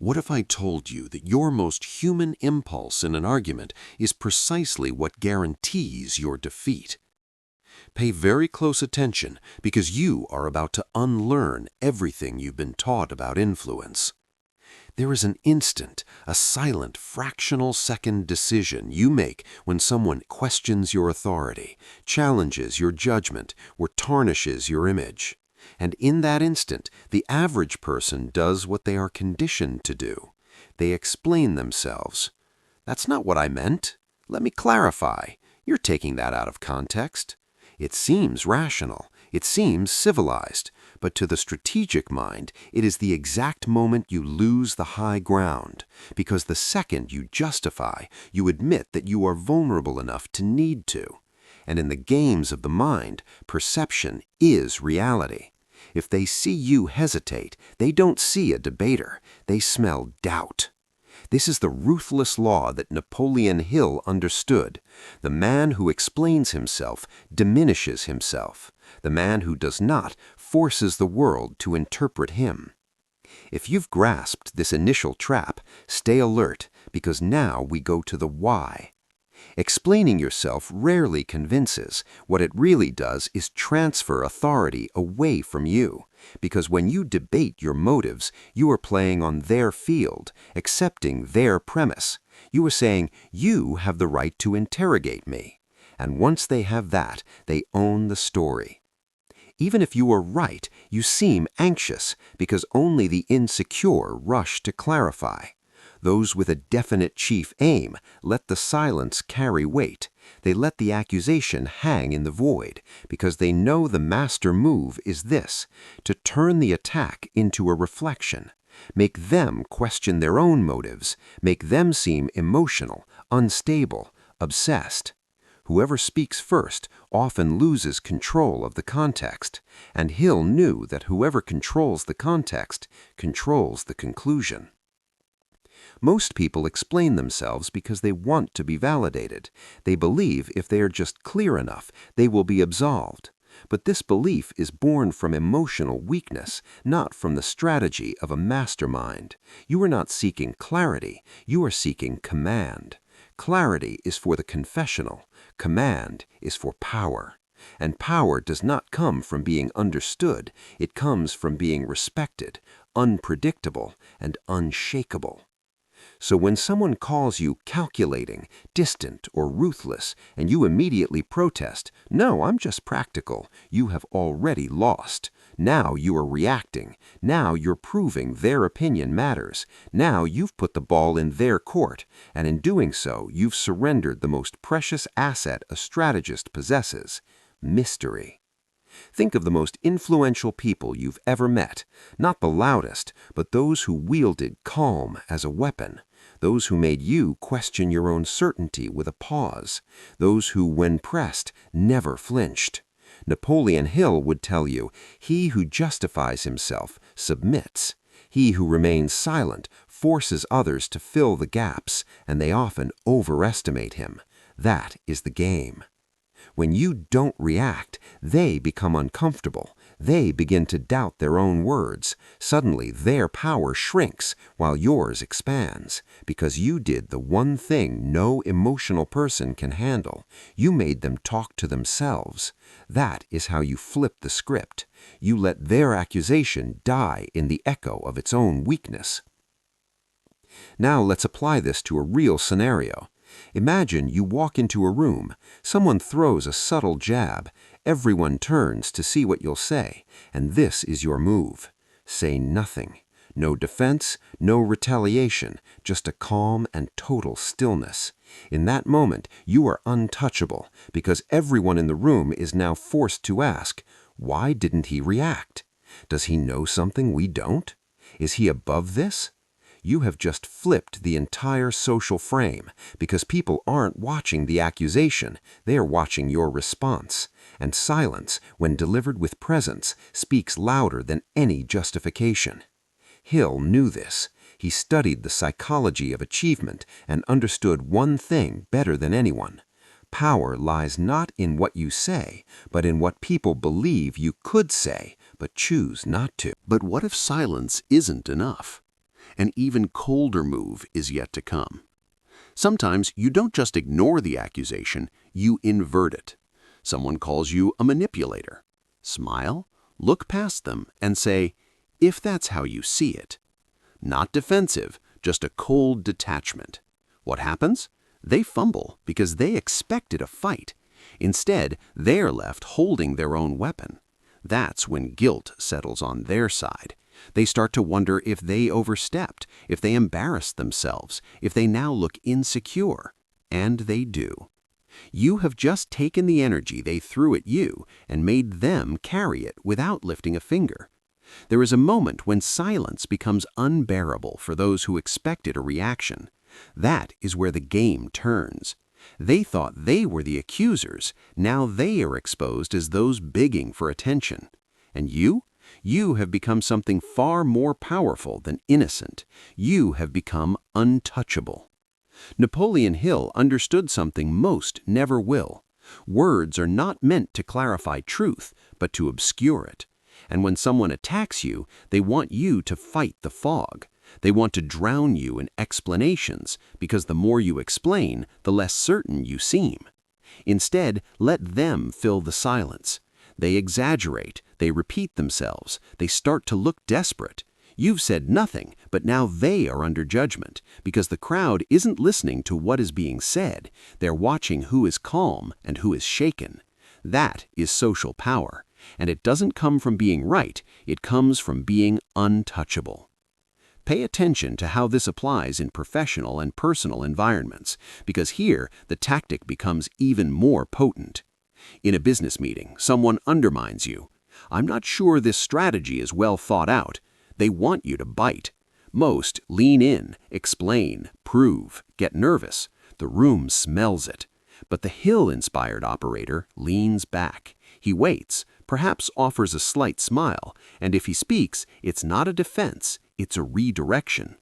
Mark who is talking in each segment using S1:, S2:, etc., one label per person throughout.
S1: What if I told you that your most human impulse in an argument is precisely what guarantees your defeat? Pay very close attention because you are about to unlearn everything you've been taught about influence. There is an instant, a silent, fractional second decision you make when someone questions your authority, challenges your judgment, or tarnishes your image. And in that instant, the average person does what they are conditioned to do. They explain themselves. "That's not what I meant. Let me clarify. You're taking that out of context." It seems rational. It seems civilized. But to the strategic mind, it is the exact moment you lose the high ground, because the second you justify, you admit that you are vulnerable enough to need to. And in the games of the mind, perception is reality. If they see you hesitate, they don't see a debater. They smell doubt. This is the ruthless law that Napoleon Hill understood. The man who explains himself diminishes himself. The man who does not forces the world to interpret him. If you've grasped this initial trap, stay alert, because now we go to the why. Explaining yourself rarely convinces. What it really does is transfer authority away from you, because when you debate your motives, you are playing on their field, accepting their premise. You are saying, "You have the right to interrogate me." And once they have that, they own the story. Even if you are right, you seem anxious, because only the insecure rush to clarify. Those with a definite chief aim let the silence carry weight. They let the accusation hang in the void, because they know the master move is this: to turn the attack into a reflection. Make them question their own motives. Make them seem emotional, unstable, obsessed. Whoever speaks first often loses control of the context, and Hill knew that whoever controls the context controls the conclusion. Most people explain themselves because they want to be validated. They believe if they are just clear enough, they will be absolved. But this belief is born from emotional weakness, not from the strategy of a mastermind. You are not seeking clarity, you are seeking command. Clarity is for the confessional, command is for power. And power does not come from being understood, it comes from being respected, unpredictable, and unshakable. So when someone calls you calculating, distant, or ruthless, and you immediately protest, "No, I'm just practical," you have already lost. Now you are reacting. Now you're proving their opinion matters. Now you've put the ball in their court, and in doing so, you've surrendered the most precious asset a strategist possesses: mystery. Think of the most influential people you've ever met, not the loudest, but those who wielded calm as a weapon, those who made you question your own certainty with a pause, those who, when pressed, never flinched. Napoleon Hill would tell you, "He who justifies himself submits. He who remains silent forces others to fill the gaps, and they often overestimate him. That is the game." When you don't react, they become uncomfortable. They begin to doubt their own words. Suddenly, their power shrinks while yours expands, because you did the one thing no emotional person can handle. You made them talk to themselves. That is how you flip the script. You let their accusation die in the echo of its own weakness. Now let's apply this to a real scenario. Imagine you walk into a room, someone throws a subtle jab, everyone turns to see what you'll say, and this is your move. Say nothing. No defense, no retaliation, just a calm and total stillness. In that moment, you are untouchable, because everyone in the room is now forced to ask, why didn't he react? Does he know something we don't? Is he above this? You have just flipped the entire social frame, because people aren't watching the accusation, they are watching your response. And silence, when delivered with presence, speaks louder than any justification. Hill knew this. He studied the psychology of achievement and understood one thing better than anyone. Power lies not in what you say, but in what people believe you could say, but choose not to.
S2: But what if silence isn't enough?
S1: An even colder move is yet to come. Sometimes you don't just ignore the accusation, you invert it. Someone calls you a manipulator. Smile, look past them, and say, if that's how you see it. Not defensive, just a cold detachment. What happens? They fumble because they expected a fight. Instead, they're left holding their own weapon. That's when guilt settles on their side. They start to wonder if they overstepped, if they embarrassed themselves, if they now look insecure. And they do. You have just taken the energy they threw at you and made them carry it without lifting a finger. There is a moment when silence becomes unbearable for those who expected a reaction. That is where the game turns. They thought they were the accusers. Now they are exposed as those begging for attention. And you? You have become something far more powerful than innocent. You have become untouchable. Napoleon Hill understood something most never will. Words are not meant to clarify truth, but to obscure it. And when someone attacks you, they want you to fight the fog. They want to drown you in explanations, because the more you explain, the less certain you seem. Instead, let them fill the silence. They exaggerate, they repeat themselves, they start to look desperate. You've said nothing, but now they are under judgment, because the crowd isn't listening to what is being said. They're watching who is calm and who is shaken. That is social power, and it doesn't come from being right, it comes from being untouchable. Pay attention to how this applies in professional and personal environments, because here the tactic becomes even more potent. In a business meeting, someone undermines you. I'm not sure this strategy is well thought out. They want you to bite. Most lean in, explain, prove, get nervous. The room smells it. But the Hill-inspired operator leans back. He waits, perhaps offers a slight smile, and if he speaks, it's not a defense, it's a redirection.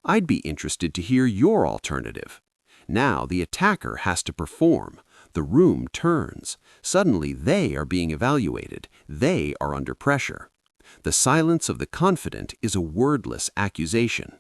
S1: I'd be interested to hear your alternative. Now the attacker has to perform. The room turns. Suddenly they are being evaluated. They are under pressure. The silence of the confident is a wordless accusation.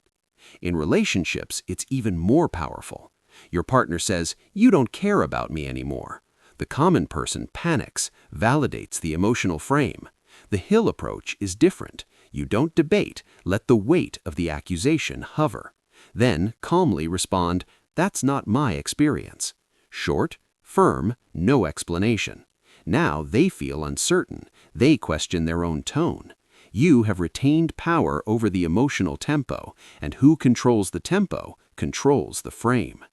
S1: In relationships, it's even more powerful. Your partner says, "You don't care about me anymore." The common person panics, validates the emotional frame. The Hill approach is different. You don't debate, let the weight of the accusation hover. Then calmly respond, "That's not my experience." Short, firm, no explanation. Now they feel uncertain. They question their own tone. You have retained power over the emotional tempo, and who controls the tempo controls the frame.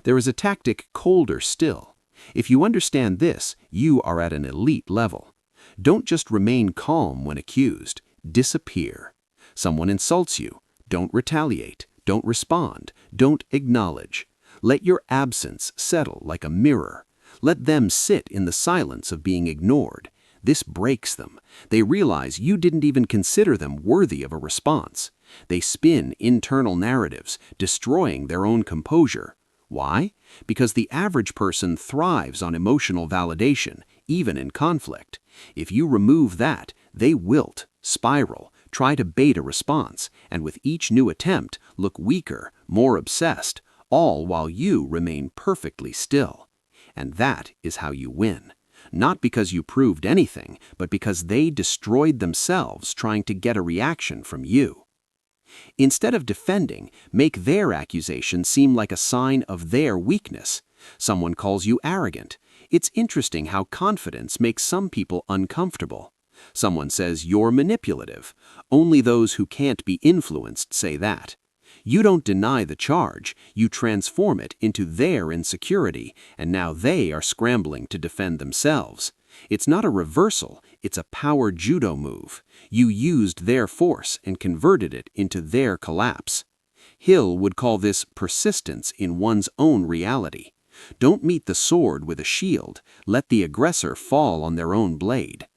S1: There is a tactic colder still. If you understand this, you are at an elite level. Don't just remain calm when accused. Disappear. Someone insults you. Don't retaliate. Don't respond. Don't acknowledge. Let your absence settle like a mirror. Let them sit in the silence of being ignored. This breaks them. They realize you didn't even consider them worthy of a response. They spin internal narratives, destroying their own composure. Why? Because the average person thrives on emotional validation, even in conflict. If you remove that, they wilt, spiral, try to bait a response, and with each new attempt, look weaker, more obsessed, all while you remain perfectly still. And that is how you win. Not because you proved anything, but because they destroyed themselves trying to get a reaction from you. Instead of defending, make their accusation seem like a sign of their weakness. Someone calls you arrogant. It's interesting how confidence makes some people uncomfortable. Someone says you're manipulative. Only those who can't be influenced say that. You don't deny the charge, you transform it into their insecurity, and now they are scrambling to defend themselves. It's not a reversal, it's a power judo move. You used their force and converted it into their collapse. Hill would call this persistence in one's own reality. Don't meet the sword with a shield, let the aggressor fall on their own blade.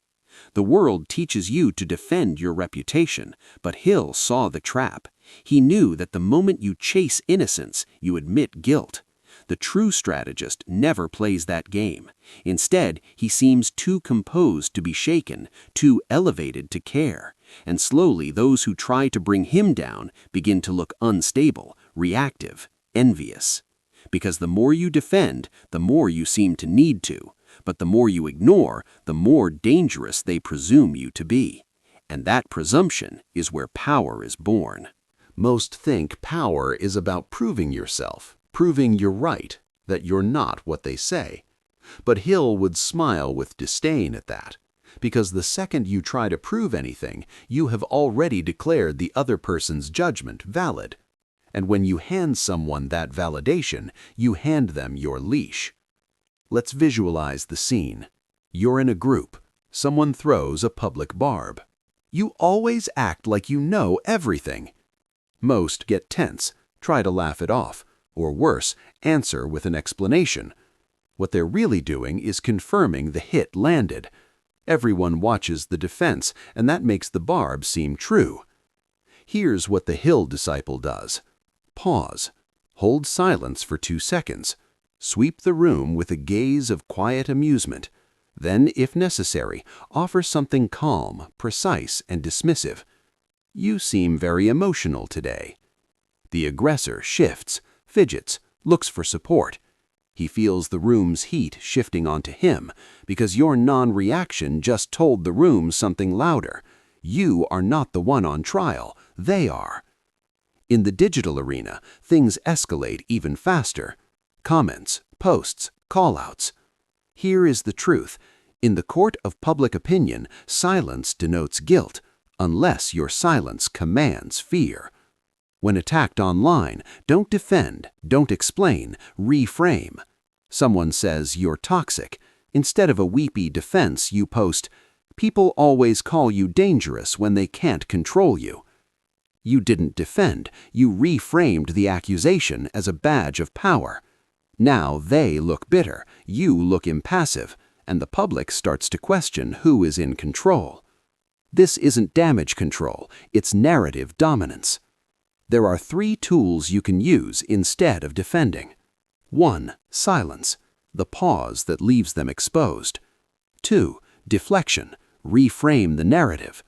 S1: The world teaches you to defend your reputation, but Hill saw the trap. He knew that the moment you chase innocence, you admit guilt. The true strategist never plays that game. Instead, he seems too composed to be shaken, too elevated to care.
S2: And slowly those who try to bring him down begin to look unstable, reactive, envious. Because the more you defend, the more you seem to need to. But the more you ignore, the more dangerous they presume you to be. And that presumption is where power is born.
S1: Most think power is about proving yourself, proving you're right, that you're not what they say. But Hill would smile with disdain at that, because the second you try to prove anything, you have already declared the other person's judgment valid. And when you hand someone that validation, you hand them your leash. Let's visualize the scene. You're in a group. Someone throws a public barb. You always act like you know everything. Most get tense, try to laugh it off, or worse, answer with an explanation. What they're really doing is confirming the hit landed. Everyone watches the defense, and that makes the barb seem true. Here's what the Hill disciple does. Pause. Hold silence for 2 seconds. Sweep the room with a gaze of quiet amusement. Then, if necessary, offer something calm, precise, and dismissive. You seem very emotional today. The aggressor shifts, fidgets, looks for support. He feels the room's heat shifting onto him because your non-reaction just told the room something louder. You are not the one on trial, they are. In the digital arena, things escalate even faster. Comments, posts, call-outs. Here is the truth. In the court of public opinion, silence denotes guilt, unless your silence commands fear. When attacked online, don't defend, don't explain, reframe. Someone says you're toxic. Instead of a weepy defense, you post, "People always call you dangerous when they can't control you." You didn't defend, you reframed the accusation as a badge of power. Now they look bitter, you look impassive, and the public starts to question who is in control. This isn't damage control, it's narrative dominance. There are 3 tools you can use instead of defending. 1. Silence, the pause that leaves them exposed. 2. Deflection, reframe the narrative.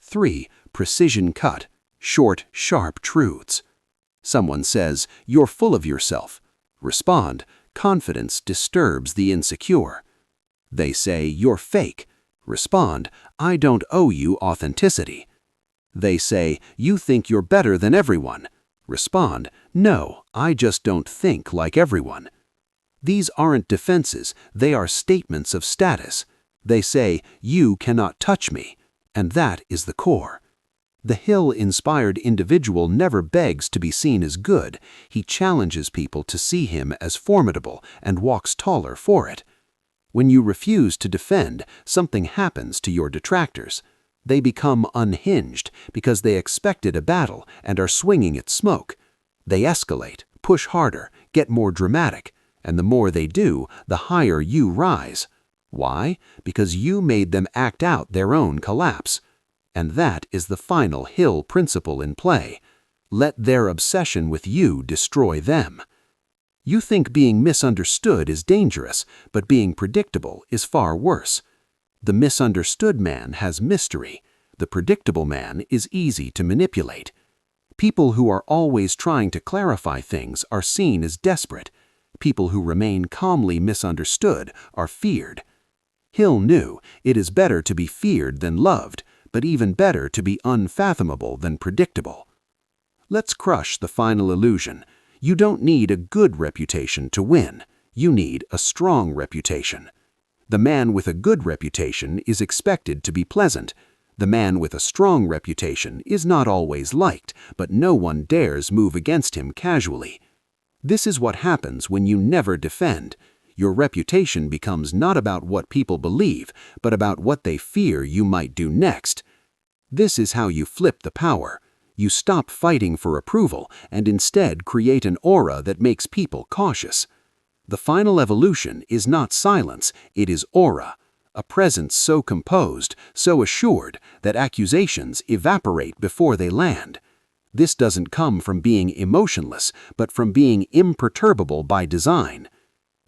S1: 3. Precision cut, short, sharp truths. Someone says, "You're full of yourself." Respond, "Confidence disturbs the insecure." They say, "You're fake." Respond, "I don't owe you authenticity." They say, "You think you're better than everyone." Respond, "No, I just don't think like everyone." These aren't defenses, they are statements of status. They say, "You cannot touch me," and that is the core. The Hill-inspired individual never begs to be seen as good. He challenges people to see him as formidable and walks taller for it. When you refuse to defend, something happens to your detractors. They become unhinged because they expected a battle and are swinging at smoke. They escalate, push harder, get more dramatic, and the more they do, the higher you rise. Why? Because you made them act out their own collapse. And that is the final Hill principle in play. Let their obsession with you destroy them. You think being misunderstood is dangerous, but being predictable is far worse. The misunderstood man has mystery. The predictable man is easy to manipulate. People who are always trying to clarify things are seen as desperate. People who remain calmly misunderstood are feared. Hill knew it is better to be feared than loved, but even better to be unfathomable than predictable. Let's crush the final illusion. You don't need a good reputation to win. You need a strong reputation. The man with a good reputation is expected to be pleasant. The man with a strong reputation is not always liked, but no one dares move against him casually. This is what happens when you never defend. Your reputation becomes not about what people believe, but about what they fear you might do next. This is how you flip the power. You stop fighting for approval and instead create an aura that makes people cautious. The final evolution is not silence, it is aura, a presence so composed, so assured, that accusations evaporate before they land. This doesn't come from being emotionless, but from being imperturbable by design.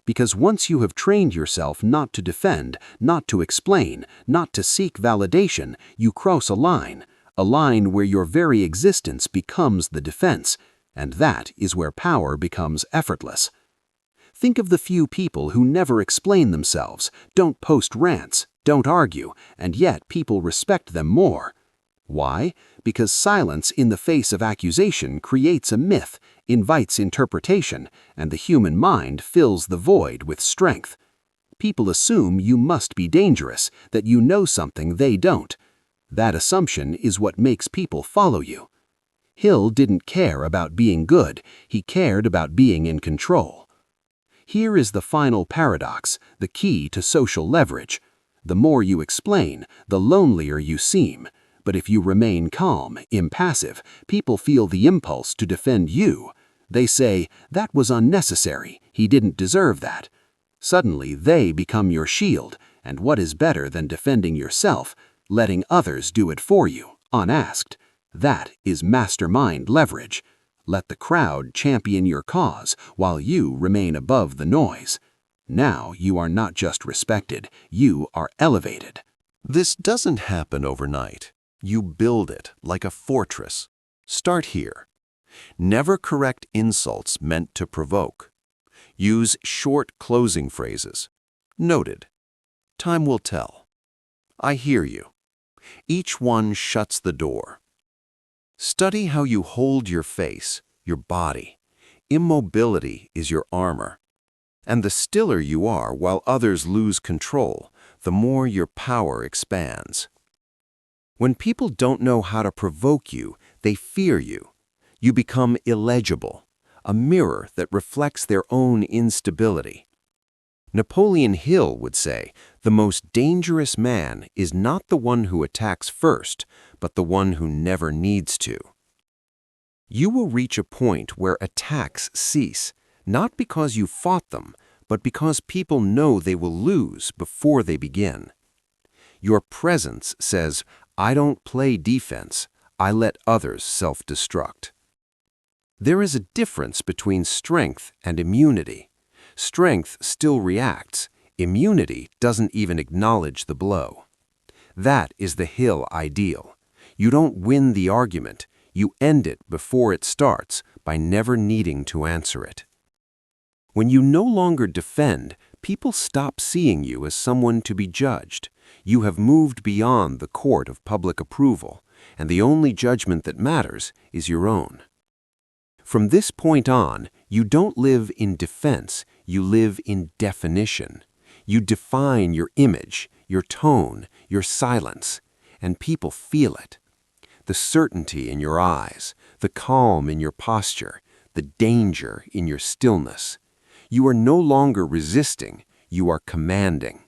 S1: Because once you have trained yourself not to defend, not to explain, not to seek validation, you cross a line.
S2: a line where your very existence becomes the defense, and that is where power becomes effortless. Think of the few people who never explain themselves, don't post rants, don't argue, and yet people respect them more. Why? Because silence in the face of accusation creates a myth, invites interpretation, and the human mind fills the void with strength. People assume you must be dangerous, that you know something they don't. That assumption is what makes people follow you. Hill didn't care about being good, he cared about being in control. Here is the final paradox, the key to social leverage. The more you explain, the lonelier you seem. But if you remain calm, impassive, people feel the impulse to defend you. They say, "That was unnecessary, he didn't deserve that." Suddenly they become your shield, and what is better than defending yourself, letting others do it for you, unasked? That is mastermind leverage. Let the crowd champion your cause while you remain above the noise. Now you are not just respected, you are elevated.
S1: This doesn't happen overnight. You build it like a fortress. Start here. Never correct insults meant to provoke. Use short closing phrases. Noted. Time will tell. I hear you. Each one shuts the door. Study how you hold your face, your body. Immobility is your armor. And the stiller you are while others lose control, the more your power expands. When people don't know how to provoke you, they fear you. You become illegible, a mirror that reflects their own instability. Napoleon Hill would say, the most dangerous man is not the one who attacks first, but the one who never needs to. You will reach a point where attacks cease, not because you fought them, but because people know they will lose before they begin. Your presence says, I don't play defense, I let others self-destruct. There is a difference between strength and immunity. Strength still reacts, immunity doesn't even acknowledge the blow. That is the Hill ideal. You don't win the argument, you end it before it starts by never needing to answer it. When you no longer defend, people stop seeing you as someone to be judged. You have moved beyond the court of public approval, and the only judgment that matters is your own. From this point on, you don't live in defense, you live in definition. You define your image, your tone, your silence, and people feel it. The certainty in your eyes, the calm in your posture, the danger in your stillness. You are no longer resisting, you are commanding.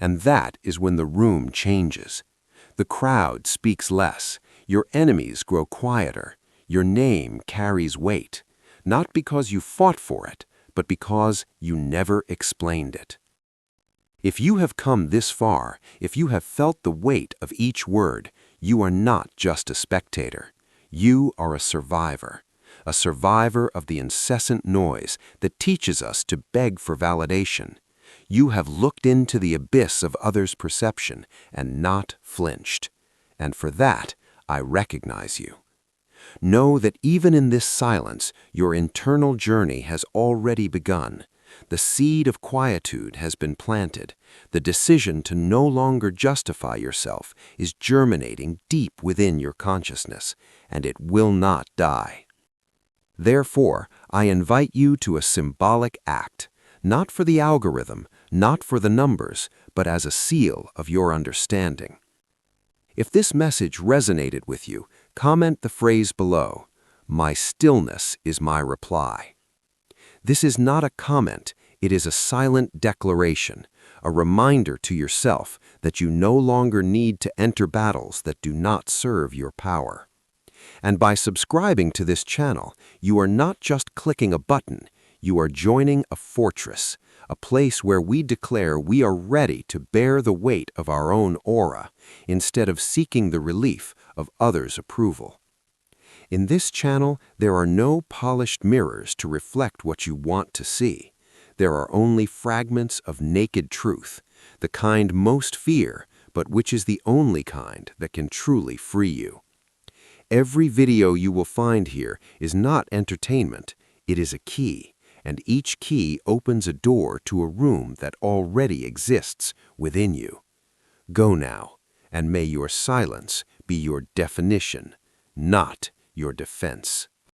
S1: And that is when the room changes. The crowd speaks less, your enemies grow quieter, your name carries weight, not because you fought for it, but because you never explained it. If you have come this far, if you have felt the weight of each word, you are not just a spectator. You are a survivor of the incessant noise that teaches us to beg for validation. You have looked into the abyss of others' perception and not flinched. And for that, I recognize you. Know that even in this silence, your internal journey has already begun. The seed of quietude has been planted. The decision to no longer justify yourself is germinating deep within your consciousness, and it will not die. Therefore, I invite you to a symbolic act, not for the algorithm, not for the numbers, but as a seal of your understanding. If this message resonated with you, comment the phrase below, "My stillness is my reply." This is not a comment, it is a silent declaration, a reminder to yourself that you no longer need to enter battles that do not serve your power. And by subscribing to this channel, you are not just clicking a button, you are joining a fortress, a place where we declare we are ready to bear the weight of our own aura, instead of seeking the relief of others' approval. In this channel, there are no polished mirrors to reflect what you want to see. There are only fragments of naked truth, the kind most fear, but which is the only kind that can truly free you. Every video you will find here is not entertainment, it is a key, and each key opens a door to a room that already exists within you. Go now, and may your silence be your definition, not your defense.